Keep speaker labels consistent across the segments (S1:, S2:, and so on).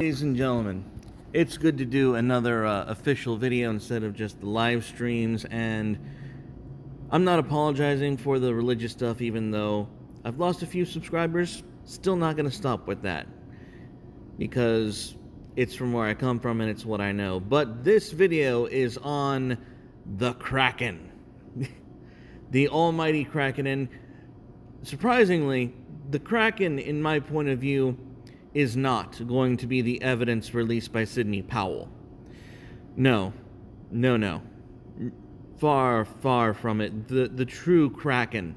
S1: Ladies and gentlemen, it's good to do another official video instead of just the live streams, and I'm not apologizing for the religious stuff, even though I've lost a few subscribers. Still not going to stop with that, because it's from where I come from and it's what I know. But this video is on the Kraken. The almighty Kraken, and surprisingly, the Kraken, in my point of view, is not going to be the evidence released by Sidney Powell. No. Far, far from it. The true Kraken,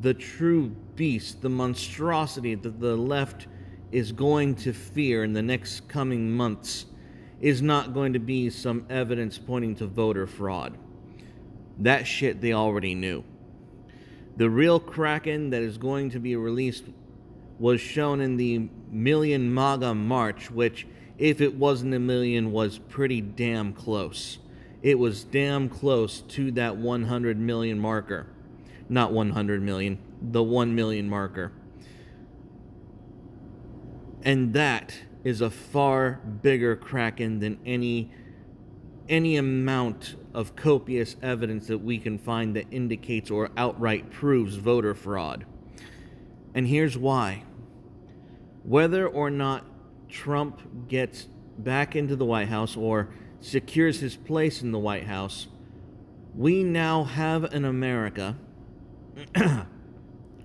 S1: the true beast, the monstrosity that the left is going to fear in the next coming months is not going to be some evidence pointing to voter fraud. That shit they already knew. The real Kraken that is going to be released was shown in the Million MAGA March, which, if it wasn't a million, was pretty damn close. It was damn close to that 100 million marker. Not 100 million, the 1 million marker. And that is a far bigger Kraken than any amount of copious evidence that we can find that indicates or outright proves voter fraud. And here's why. Whether or not Trump gets back into the White House or secures his place in the White House, we now have an America,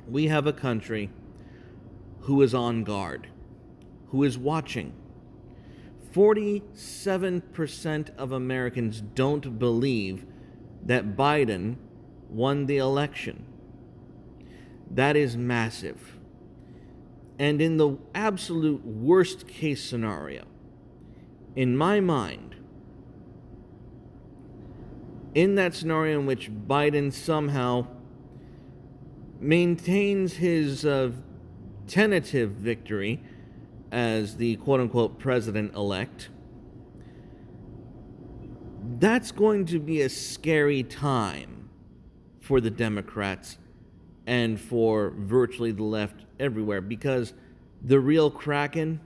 S1: we have a country who is on guard, who is watching. 47% of Americans don't believe that Biden won the election. That is massive. And in the absolute worst case scenario, in my mind, in that scenario in which Biden somehow maintains his tentative victory as the quote-unquote president-elect, that's going to be a scary time for the Democrats and for virtually the left everywhere, because the real Kraken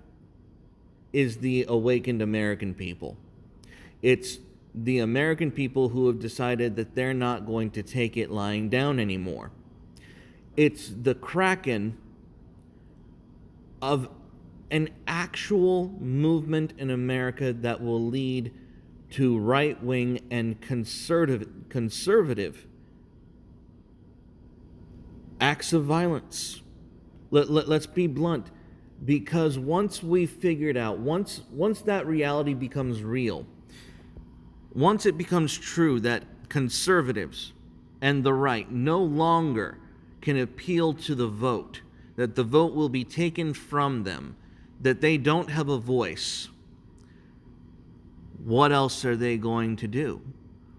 S1: is the awakened American people. It's the American people who have decided that they're not going to take it lying down anymore. It's the Kraken of an actual movement in America that will lead to right-wing and conservative acts of violence. Let's be blunt, because once we figured out, once that reality becomes real, once it becomes true that conservatives and the right no longer can appeal to the vote, that the vote will be taken from them, that they don't have a voice, what else are they going to do?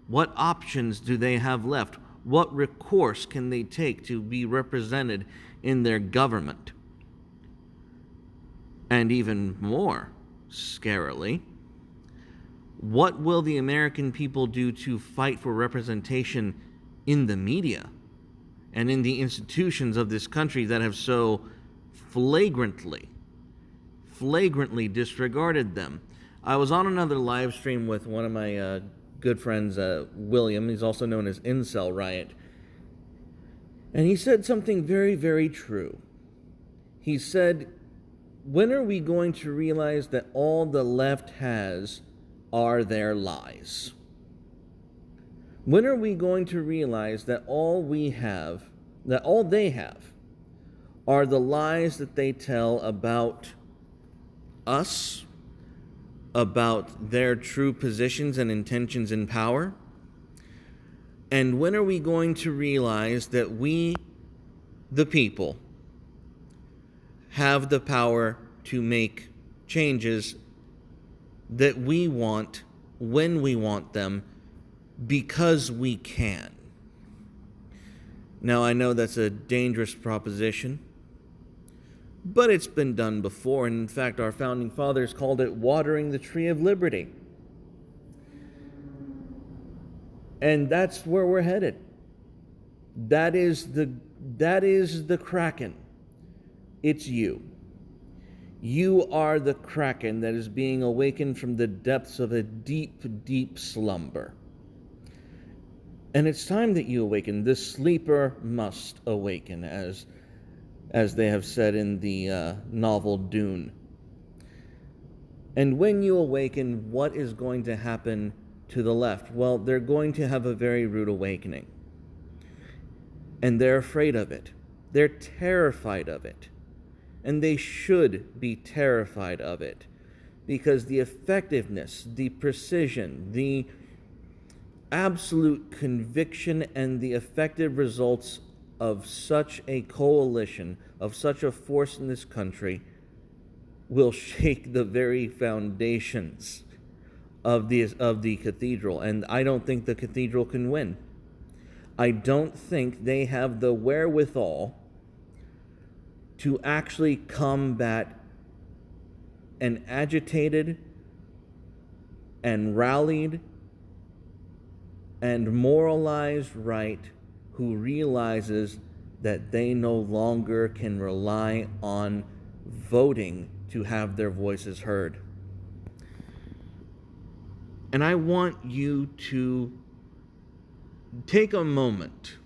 S1: What options do they have left? What recourse can they take to be represented in their government? And even more scarily, what will the American people do to fight for representation in the media and in the institutions of this country that have so flagrantly disregarded them? I was on another live stream with one of my good friends, William. He's also known as Incel Riot. And he said something very, very true. He said, when are we going to realize that all the left has are their lies? When are we going to realize that all they have are the lies that they tell about us, about their true positions and intentions in power? And when are we going to realize that we, the people, have the power to make changes that we want when we want them, because we can? Now, I know that's a dangerous proposition, but it's been done before, and in fact, our founding fathers called it watering the tree of liberty. And that's where we're headed. That is the Kraken. It's you. You are the Kraken that is being awakened from the depths of a deep, deep slumber. And it's time that you awaken. The sleeper must awaken, as they have said in the novel Dune. And when you awaken, what is going to happen to the left? Well, they're going to have a very rude awakening. And they're afraid of it. They're terrified of it. And they should be terrified of it. Because the effectiveness, the precision, the absolute conviction, and the effective results of such a coalition, of such a force in this country, will shake the very foundations of the cathedral. And I don't think the cathedral can win. I don't think they have the wherewithal to actually combat an agitated and rallied and moralized right who realizes that they no longer can rely on voting to have their voices heard. And I want you to take a moment.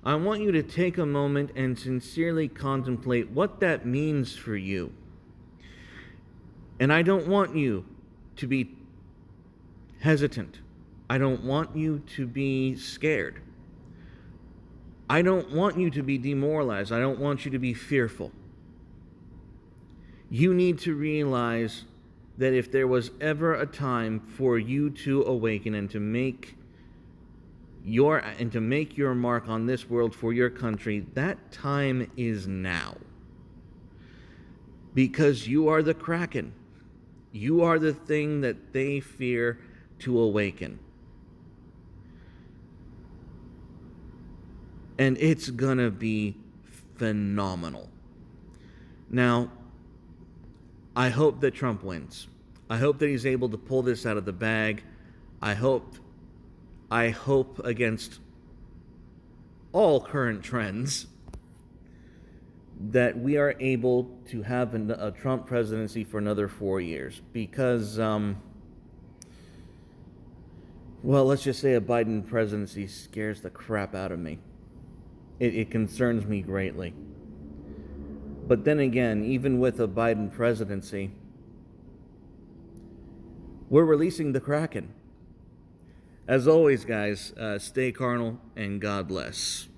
S1: I want you to take a moment and sincerely contemplate what that means for you. And I don't want you to be hesitant. I don't want you to be scared. I don't want you to be demoralized. I don't want you to be fearful. You need to realize that if there was ever a time for you to awaken and to make your mark on this world for your country, that time is now. Because you are the Kraken. You are the thing that they fear to awaken. And it's gonna be phenomenal. Now, I hope that Trump wins. I hope that he's able to pull this out of the bag. I hope against all current trends that we are able to have a Trump presidency for another 4 years. Because, well, let's just say a Biden presidency scares the crap out of me. It concerns me greatly. But then again, even with a Biden presidency, we're releasing the Kraken. As always, guys, stay carnal and God bless.